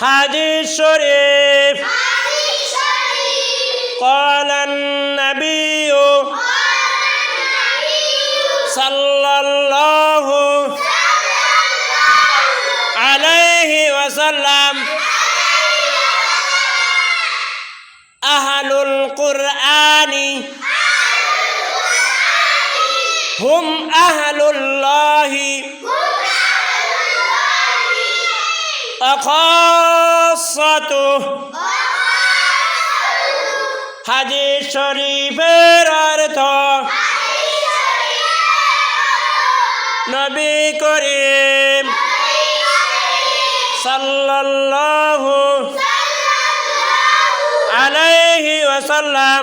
হাদিস শরীফ قال النبي صلى الله عليه وسلم أهل القرآن هم أهل الله وخاصته হাদিস শরীফের অর্থ নবী করিম সাল্লাল্লাহু আলাইহি ওয়াসাল্লাম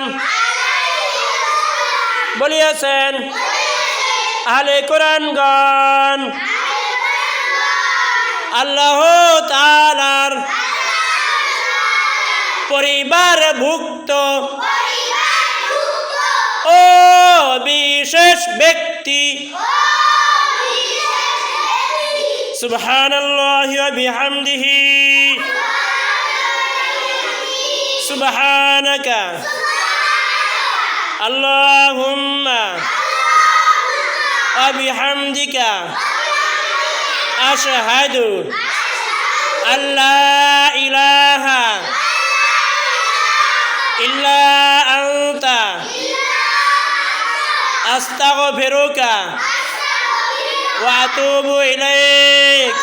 বলিয়াছেন, আহলে কোরআনগণ আল্লাহ তাআলার পরিবারভুক্ত ও বিশেষ ব্যক্তি। সুবহানাল্লাহি ওয়া বিহামদিহি সুবহানাকা আল্লাহুম্মা ওয়া বিহামদিকা আশহাদু আল্লা ইলাহা ইল্লা আনতা আস্তাগফিরুকা ওয়া আতুবু ইলাইক।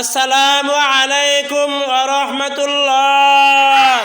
আসসালামু আলাইকুম ওয়া রাহমাতুল্লাহ।